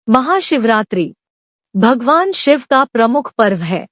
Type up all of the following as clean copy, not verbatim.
महाशिवरात्रि भगवान शिव का प्रमुख पर्व है।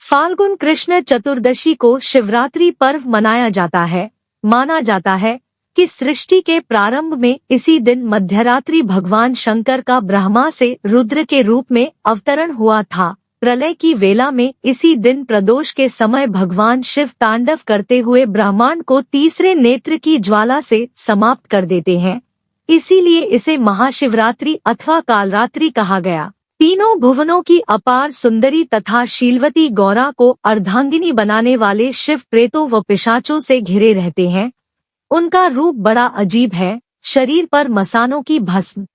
फाल्गुन कृष्ण चतुर्दशी को शिवरात्रि पर्व मनाया जाता है। माना जाता है कि सृष्टि के प्रारंभ में इसी दिन मध्यरात्रि भगवान शंकर का ब्रह्मा से रुद्र के रूप में अवतरण हुआ था। प्रलय की वेला में इसी दिन प्रदोष के समय भगवान शिव तांडव करते हुए ब्रह्मांड को तीसरे नेत्र की ज्वाला से समाप्त कर देते हैं। इसीलिए इसे महाशिवरात्रि अथवा कालरात्रि कहा गया। तीनों भुवनों की अपार सुंदरी तथा शीलवती गौरा को अर्धांगिनी बनाने वाले शिव प्रेतों व पिशाचों से घिरे रहते हैं। उनका रूप बड़ा अजीब है। शरीर पर मसानों की भस्म,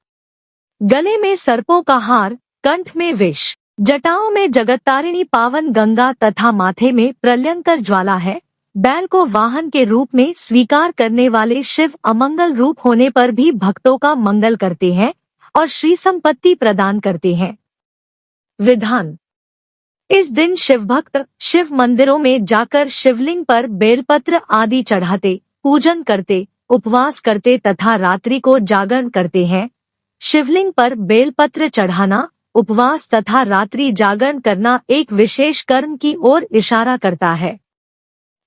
गले में सर्पों का हार, कंठ में विष, जटाओं में जगत्तारिणी पावन गंगा तथा माथे में प्रलयंकर ज्वाला है। बैल को वाहन के रूप में स्वीकार करने वाले शिव अमंगल रूप होने पर भी भक्तों का मंगल करते हैं और श्री संपत्ति प्रदान करते हैं। विधान: इस दिन शिव भक्त शिव मंदिरों में जाकर शिवलिंग पर बेलपत्र आदि चढ़ाते, पूजन करते, उपवास करते तथा रात्रि को जागरण करते हैं। शिवलिंग पर बेलपत्र चढ़ाना, उपवास तथा रात्रि जागरण करना एक विशेष कर्म की ओर इशारा करता है।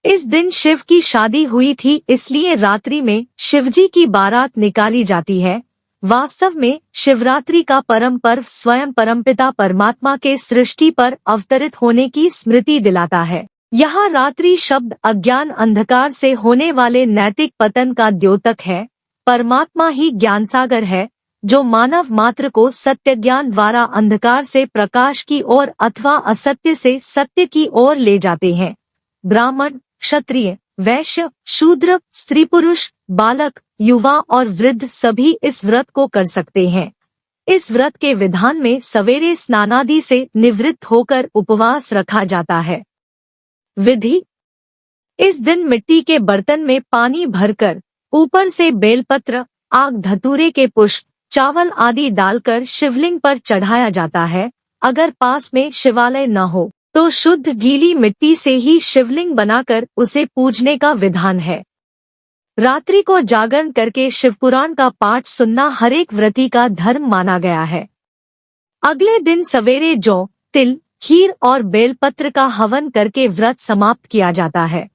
इस दिन शिव की शादी हुई थी, इसलिए रात्रि में शिवजी की बारात निकाली जाती है। वास्तव में शिवरात्रि का परम पर्व स्वयं परमपिता परमात्मा के सृष्टि पर अवतरित होने की स्मृति दिलाता है। यहाँ रात्रि शब्द अज्ञान अंधकार से होने वाले नैतिक पतन का द्योतक है। परमात्मा ही ज्ञान सागर है, जो मानव मात्र को सत्य ज्ञान द्वारा अंधकार से प्रकाश की ओर अथवा असत्य से सत्य की ओर ले जाते हैं। ब्राह्मण, क्षत्रिय, वैश्य, शूद्र, स्त्री पुरुष, बालक, युवा और वृद्ध सभी इस व्रत को कर सकते हैं। इस व्रत के विधान में सवेरे स्नानादि से निवृत्त होकर उपवास रखा जाता है। विधि: इस दिन मिट्टी के बर्तन में पानी भरकर ऊपर से बेलपत्र, आग धतूरे के पुष्प, चावल आदि डालकर शिवलिंग पर चढ़ाया जाता है। अगर पास में शिवालय न हो तो शुद्ध गीली मिट्टी से ही शिवलिंग बनाकर उसे पूजने का विधान है। रात्रि को जागरण करके शिवपुराण का पाठ सुनना हरेक व्रती का धर्म माना गया है। अगले दिन सवेरे जौ, तिल, खीर और बेलपत्र का हवन करके व्रत समाप्त किया जाता है।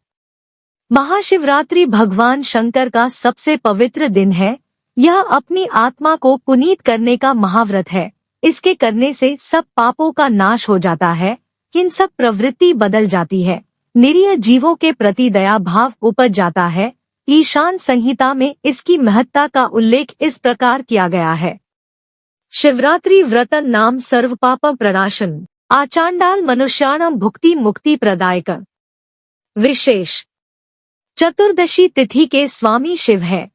महाशिवरात्रि भगवान शंकर का सबसे पवित्र दिन है। यह अपनी आत्मा को पुनीत करने का महाव्रत है। इसके करने से सब पापों का नाश हो जाता है, हिंसक प्रवृत्ति बदल जाती है, निरीह जीवों के प्रति दया भाव उपज जाता है। ईशान संहिता में इसकी महत्ता का उल्लेख इस प्रकार किया गया है: शिवरात्रि व्रतन नाम सर्व पाप प्रणाशन, आचांडाल मनुष्याणां भुक्ति मुक्ति प्रदायक। विशेष: चतुर्दशी तिथि के स्वामी शिव है।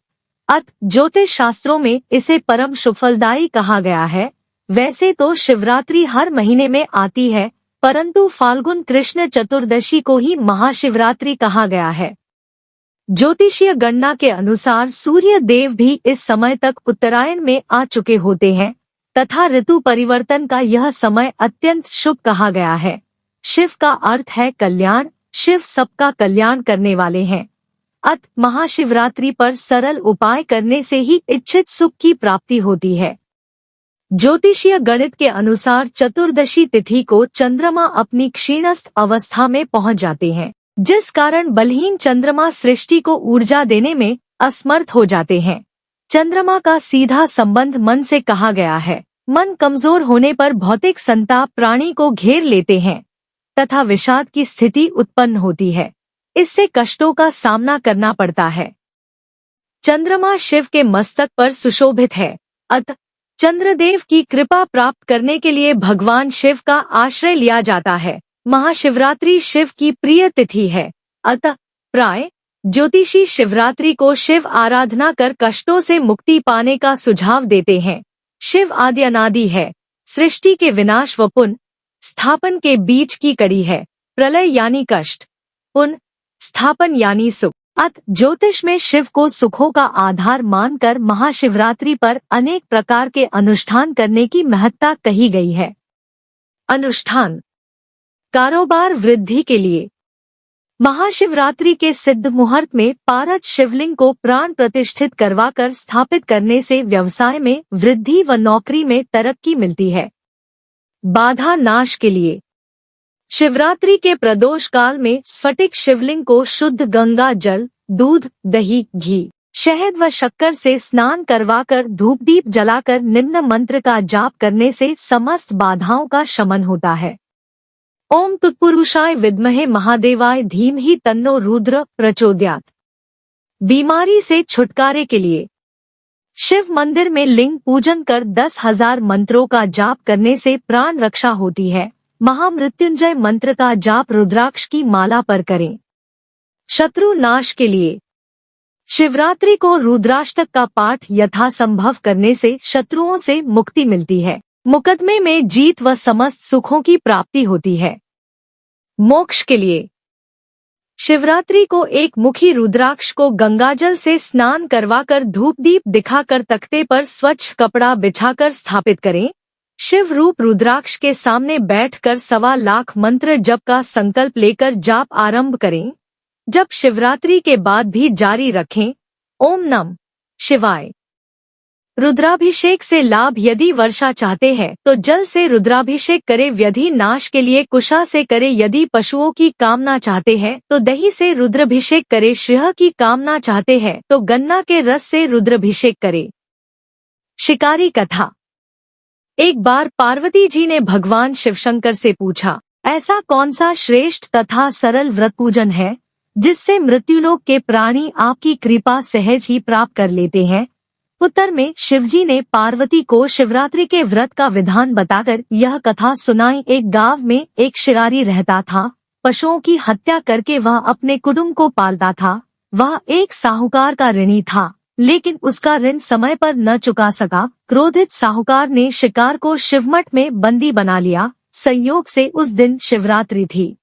अत ज्योतिष शास्त्रों में इसे परम सुफलदायी कहा गया है। वैसे तो शिवरात्रि हर महीने में आती है, परंतु फाल्गुन कृष्ण चतुर्दशी को ही महाशिवरात्रि कहा गया है। ज्योतिषीय गणना के अनुसार सूर्य देव भी इस समय तक उत्तरायण में आ चुके होते हैं तथा ऋतु परिवर्तन का यह समय अत्यंत शुभ कहा गया है। शिव का अर्थ है कल्याण। शिव सबका कल्याण करने वाले हैं। अत महाशिवरात्रि पर सरल उपाय करने से ही इच्छित सुख की प्राप्ति होती है। ज्योतिषीय गणित के अनुसार चतुर्दशी तिथि को चंद्रमा अपनी क्षीणस्थ अवस्था में पहुंच जाते हैं, जिस कारण बलहीन चंद्रमा सृष्टि को ऊर्जा देने में असमर्थ हो जाते हैं। चंद्रमा का सीधा संबंध मन से कहा गया है। मन कमजोर होने पर भौतिक संताप प्राणी को घेर लेते हैं तथा विषाद की स्थिति उत्पन्न होती है। इससे कष्टों का सामना करना पड़ता है। चंद्रमा शिव के मस्तक पर सुशोभित है। अतः चंद्रदेव की कृपा प्राप्त करने के लिए भगवान शिव का आश्रय लिया जाता है। महाशिवरात्रि शिव की प्रिय तिथि है। अतः प्राय ज्योतिषी शिवरात्रि को शिव आराधना कर कष्टों से मुक्ति पाने का सुझाव देते हैं। शिव आदि अनादि है। सृष्टि के विनाश व पुनः स्थापन के बीच की कड़ी है। प्रलय यानी कष्ट, पुनः स्थापन यानी सुख। अतः ज्योतिष में शिव को सुखों का आधार मानकर महाशिवरात्रि पर अनेक प्रकार के अनुष्ठान करने की महत्ता कही गई है। अनुष्ठान: कारोबार वृद्धि के लिए, महाशिवरात्रि के सिद्ध मुहूर्त में पारद शिवलिंग को प्राण प्रतिष्ठित करवाकर स्थापित करने से व्यवसाय में वृद्धि व नौकरी में तरक्की मिलती है। बाधा नाश के लिए शिवरात्रि के प्रदोष काल में स्फटिक शिवलिंग को शुद्ध गंगा जल, दूध, दही, घी, शहद व शक्कर से स्नान करवाकर धूप दीप जलाकर निम्न मंत्र का जाप करने से समस्त बाधाओं का शमन होता है। ओम तत्पुरुषाय विद्महे महादेवाय धीमहि तन्नो रुद्र प्रचोदयात्। बीमारी से छुटकारे के लिए शिव मंदिर में लिंग पूजन कर 10,000 मंत्रों का जाप करने से प्राण रक्षा होती है। महामृत्युंजय मंत्र का जाप रुद्राक्ष की माला पर करें। शत्रु नाश के लिए शिवरात्रि को रुद्राष्टक का पाठ यथासंभव करने से शत्रुओं से मुक्ति मिलती है। मुकदमे में जीत व समस्त सुखों की प्राप्ति होती है। मोक्ष के लिए शिवरात्रि को एक मुखी रुद्राक्ष को गंगाजल से स्नान करवाकर धूप दीप दिखाकर तख्ते पर स्वच्छ कपड़ा बिछाकर स्थापित करें। शिव रूप रुद्राक्ष के सामने बैठकर 1.25 लाख मंत्र जप का संकल्प लेकर जाप आरंभ करें। जब शिवरात्रि के बाद भी जारी रखें। ओम नमः शिवाय। रुद्राभिषेक से लाभ यदि वर्षा चाहते हैं तो जल से रुद्राभिषेक करें। व्याधि नाश के लिए कुशा से करें। यदि पशुओं की कामना चाहते हैं तो दही से रुद्राभिषेक करें। श्रेय की कामना चाहते हैं तो गन्ना के रस से रुद्राभिषेक करें। शिकारी कथा। एक बार पार्वती जी ने भगवान शिवशंकर से पूछा, ऐसा कौन सा श्रेष्ठ तथा सरल व्रत पूजन है जिससे मृत्युलोक के प्राणी आपकी कृपा सहज ही प्राप्त कर लेते हैं। उत्तर में शिवजी ने पार्वती को शिवरात्रि के व्रत का विधान बताकर यह कथा सुनाई। एक गांव में एक शिकारी रहता था। पशुओं की हत्या करके वह अपने कुटुंब को पालता था। वह एक साहूकार का ऋणी था, लेकिन उसका ऋण समय पर न चुका सका। क्रोधित साहूकार ने शिकार को शिवमठ में बंदी बना लिया। संयोग से उस दिन शिवरात्रि थी।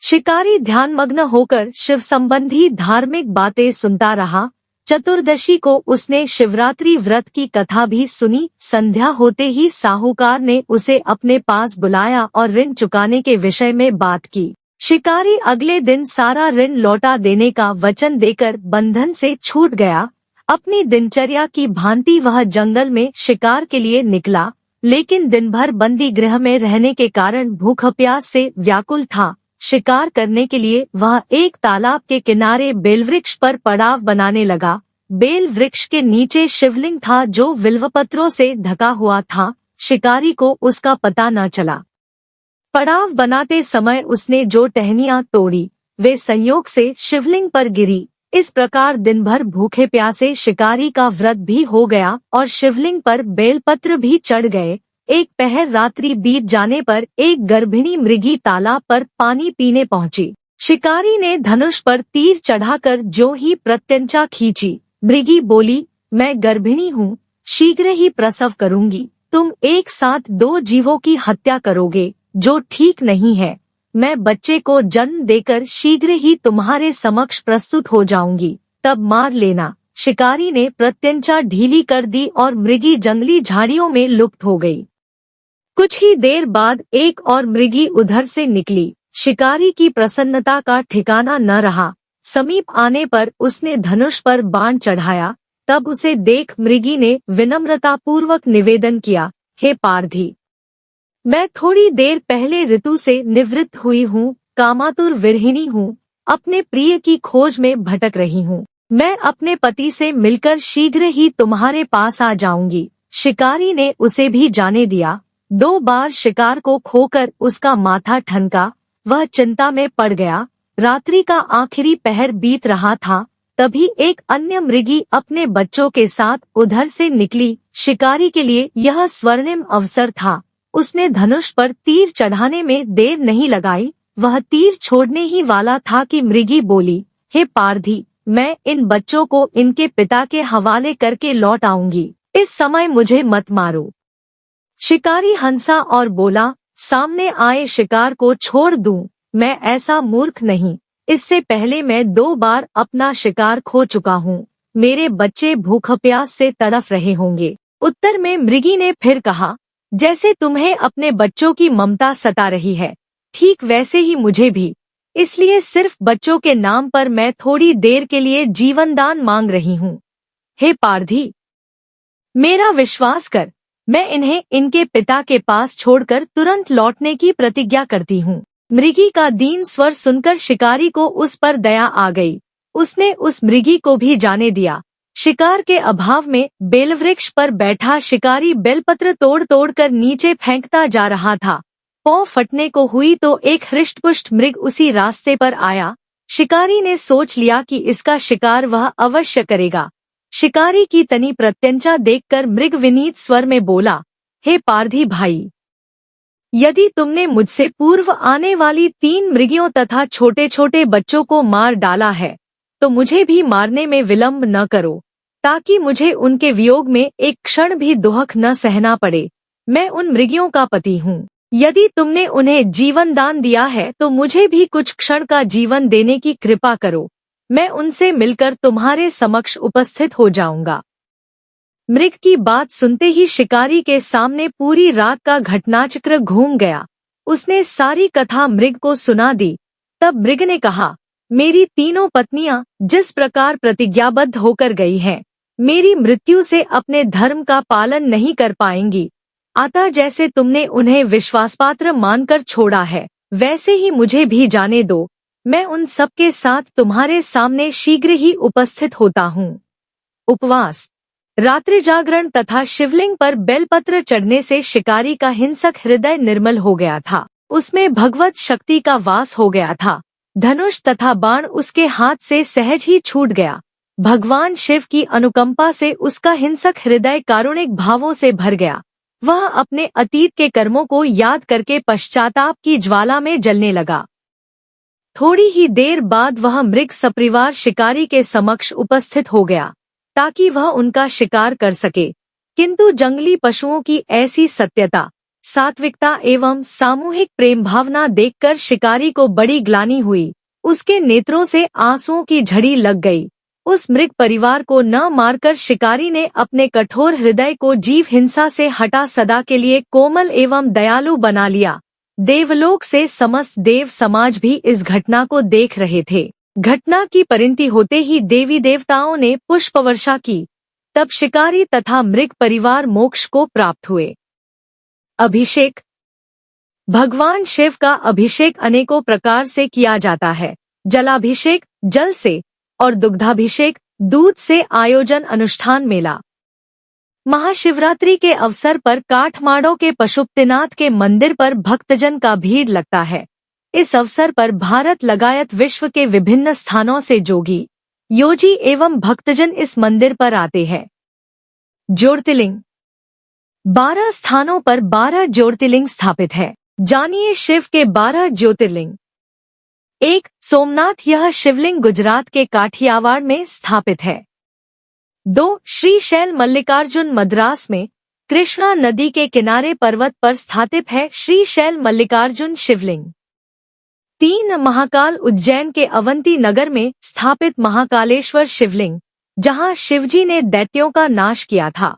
शिकारी ध्यानमग्न होकर शिव संबंधी धार्मिक बातें सुनता रहा। चतुर्दशी को उसने शिवरात्रि व्रत की कथा भी सुनी। संध्या होते ही साहूकार ने उसे अपने पास बुलाया और ऋण चुकाने के विषय में बात की। शिकारी अगले दिन सारा ऋण लौटा देने का वचन देकर बंधन से छूट गया। अपनी दिनचर्या की भांति वह जंगल में शिकार के लिए निकला, लेकिन दिन भर बंदी गृह में रहने के कारण भूख प्यास से व्याकुल था। शिकार करने के लिए वह एक तालाब के किनारे बेलवृक्ष पर पड़ाव बनाने लगा। बेल वृक्ष के नीचे शिवलिंग था जो बिल्वपत्रों से ढका हुआ था। शिकारी को उसका पता न चला। पड़ाव बनाते समय उसने जो टहनियां तोड़ी वे संयोग से शिवलिंग पर गिरी। इस प्रकार दिन भर भूखे प्यासे शिकारी का व्रत भी हो गया और शिवलिंग पर बेलपत्र भी चढ़ गए। एक पहर रात्रि बीत जाने पर एक गर्भिणी मृगी तालाब पर पानी पीने पहुंची। शिकारी ने धनुष पर तीर चढ़ाकर जो ही प्रत्यंचा खींची। मृगी बोली, मैं गर्भिणी हूँ, शीघ्र ही प्रसव करूंगी। तुम एक साथ 2 जीवों की हत्या करोगे, जो ठीक नहीं है। मैं बच्चे को जन्म देकर शीघ्र ही तुम्हारे समक्ष प्रस्तुत हो जाऊंगी, तब मार लेना। शिकारी ने प्रत्यंचा ढीली कर दी और मृगी जंगली झाड़ियों में लुप्त हो गई। कुछ ही देर बाद एक और मृगी उधर से निकली। शिकारी की प्रसन्नता का ठिकाना न रहा। समीप आने पर उसने धनुष पर बाण चढ़ाया। तब उसे देख मृगी ने विनम्रता पूर्वक निवेदन किया, हे पारधी, मैं थोड़ी देर पहले ऋतु से निवृत्त हुई हूँ, कामातुर विरहिणी हूँ, अपने प्रिय की खोज में भटक रही हूँ। मैं अपने पति से मिलकर शीघ्र ही तुम्हारे पास आ जाऊंगी। शिकारी ने उसे भी जाने दिया। 2 बार शिकार को खोकर उसका माथा ठनका। वह चिंता में पड़ गया। रात्रि का आखिरी पहर बीत रहा था। तभी एक अन्य मृगी अपने बच्चों के साथ उधर से निकली। शिकारी के लिए यह स्वर्णिम अवसर था। उसने धनुष पर तीर चढ़ाने में देर नहीं लगाई। वह तीर छोड़ने ही वाला था कि मृगी बोली, हे पारधी, मैं इन बच्चों को इनके पिता के हवाले करके लौट आऊंगी। इस समय मुझे मत मारो। शिकारी हंसा और बोला, सामने आए शिकार को छोड़ दूं, मैं ऐसा मूर्ख नहीं। इससे पहले मैं 2 बार अपना शिकार खो चुका हूँ। मेरे बच्चे भूख प्यास से तड़फ रहे होंगे। उत्तर में मृगी ने फिर कहा, जैसे तुम्हें अपने बच्चों की ममता सता रही है, ठीक वैसे ही मुझे भी। इसलिए सिर्फ बच्चों के नाम पर मैं थोड़ी देर के लिए जीवन दान मांग रही हूँ। हे पारधी, मेरा विश्वास कर, मैं इन्हें इनके पिता के पास छोड़कर तुरंत लौटने की प्रतिज्ञा करती हूँ। मृगी का दीन स्वर सुनकर शिकारी को उस पर दया आ गई। उसने उस मृगी को भी जाने दिया। शिकार के अभाव में बेलवृक्ष पर बैठा शिकारी बेलपत्र तोड़ तोड़ कर नीचे फेंकता जा रहा था। पौ फटने को हुई तो एक हृष्टपुष्ट मृग उसी रास्ते पर आया। शिकारी ने सोच लिया कि इसका शिकार वह अवश्य करेगा। शिकारी की तनी प्रत्यंचा देखकर मृग विनीत स्वर में बोला, हे पारधी भाई, यदि तुमने मुझसे पूर्व आने वाली 3 मृगियों तथा छोटे छोटे बच्चों को मार डाला है, तो मुझे भी मारने में विलंब न करो, ताकि मुझे उनके वियोग में एक क्षण भी दुख न सहना पड़े। मैं उन मृगियों का पति हूँ। यदि तुमने उन्हें जीवन दान दिया है तो मुझे भी कुछ क्षण का जीवन देने की कृपा करो। मैं उनसे मिलकर तुम्हारे समक्ष उपस्थित हो जाऊंगा। मृग की बात सुनते ही शिकारी के सामने पूरी रात का घटनाचक्र घूम गया। उसने सारी कथा मृग को सुना दी। तब मृग ने कहा, मेरी तीनों पत्नियां जिस प्रकार प्रतिज्ञाबद्ध होकर गई हैं, मेरी मृत्यु से अपने धर्म का पालन नहीं कर पाएंगी। अतः जैसे तुमने उन्हें विश्वासपात्र मानकर छोड़ा है, वैसे ही मुझे भी जाने दो। मैं उन सबके साथ तुम्हारे सामने शीघ्र ही उपस्थित होता हूँ। उपवास, रात्रि जागरण तथा शिवलिंग पर बेलपत्र चढ़ने से शिकारी का हिंसक हृदय निर्मल हो गया था। उसमें भगवत शक्ति का वास हो गया था। धनुष तथा बाण उसके हाथ से सहज ही छूट गया। भगवान शिव की अनुकंपा से उसका हिंसक हृदय कारुणिक भावों से भर गया। वह अपने अतीत के कर्मों को याद करके पश्चाताप की ज्वाला में जलने लगा। थोड़ी ही देर बाद वह मृग सपरिवार शिकारी के समक्ष उपस्थित हो गया, ताकि वह उनका शिकार कर सके। किंतु जंगली पशुओं की ऐसी सत्यता, सात्विकता एवं सामूहिक प्रेम भावना देखकर शिकारी को बड़ी ग्लानि हुई। उसके नेत्रों से आंसुओं की झड़ी लग गई। उस मृग परिवार को न मारकर शिकारी ने अपने कठोर हृदय को जीव हिंसा से हटा सदा के लिए कोमल एवं दयालु बना लिया। देवलोक से समस्त देव समाज भी इस घटना को देख रहे थे। घटना की परिणति होते ही देवी देवताओं ने पुष्पवर्षा की। तब शिकारी तथा मृग परिवार मोक्ष को प्राप्त हुए। अभिषेक, भगवान शिव का अभिषेक अनेकों प्रकार से किया जाता है। जलाभिषेक जल से और दुग्धाभिषेक दूध से। आयोजन अनुष्ठान मेला। महाशिवरात्रि के अवसर पर काठमांडू के पशुपतिनाथ के मंदिर पर भक्तजन का भीड़ लगता है। इस अवसर पर भारत लगायत विश्व के विभिन्न स्थानों से जोगी, योगी एवं भक्तजन इस मंदिर पर आते हैं। ज्योतिर्लिंग, 12 स्थानों पर 12 ज्योतिर्लिंग स्थापित है। जानिए शिव के 12 ज्योतिर्लिंग। 1. सोमनाथ, यह शिवलिंग गुजरात के काठियावाड़ में स्थापित है। 2. श्रीशैल मल्लिकार्जुन, मद्रास में कृष्णा नदी के किनारे पर्वत पर स्थापित है श्रीशैल मल्लिकार्जुन शिवलिंग। 3. महाकाल, उज्जैन के अवंती नगर में स्थापित महाकालेश्वर शिवलिंग, जहां शिवजी ने दैत्यों का नाश किया था।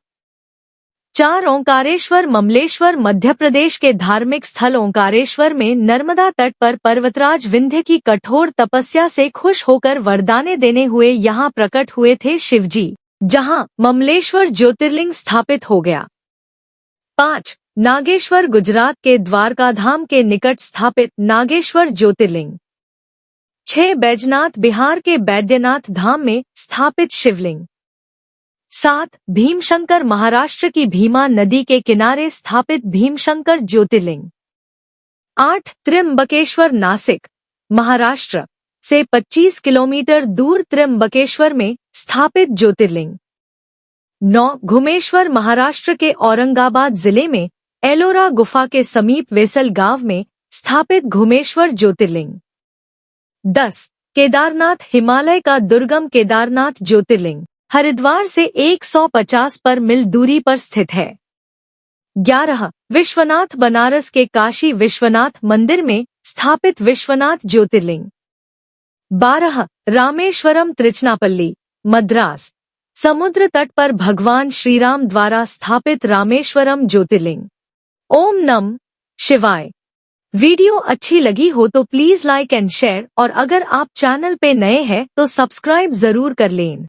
4. ओंकारेश्वर, ममलेश्वर, मध्य प्रदेश के धार्मिक स्थल ओंकारेश्वर में नर्मदा तट पर पर्वतराज विंध्य की कठोर तपस्या से खुश होकर वरदाने देने हुए यहाँ प्रकट हुए थे शिवजी, जहाँ ममलेश्वर ज्योतिर्लिंग स्थापित हो गया। 5. नागेश्वर, गुजरात के द्वारकाधाम के निकट स्थापित नागेश्वर ज्योतिर्लिंग। 6. बैजनाथ, बिहार के बैद्यनाथ धाम में स्थापित शिवलिंग। 7. भीमशंकर, महाराष्ट्र की भीमा नदी के किनारे स्थापित भीमशंकर ज्योतिर्लिंग। 8. त्र्यंबकेश्वर, नासिक, महाराष्ट्र से 25 किलोमीटर दूर त्र्यंबकेश्वर में स्थापित ज्योतिर्लिंग। 9. घुमेश्वर, महाराष्ट्र के औरंगाबाद जिले में एलोरा गुफा के समीप वेसल गांव में स्थापित घुमेश्वर ज्योतिर्लिंग। 10. केदारनाथ, हिमालय का दुर्गम केदारनाथ ज्योतिर्लिंग हरिद्वार से 150 पर मील दूरी पर स्थित है। 11. विश्वनाथ, बनारस के काशी विश्वनाथ मंदिर में स्थापित विश्वनाथ ज्योतिर्लिंग। 12. रामेश्वरम, त्रिचनापल्ली, मद्रास, समुद्र तट पर भगवान श्रीराम द्वारा स्थापित रामेश्वरम ज्योतिर्लिंग। ओम नमः शिवाय। वीडियो अच्छी लगी हो तो प्लीज लाइक एंड शेयर, और अगर आप चैनल पे नए हैं तो सब्सक्राइब जरूर कर लें।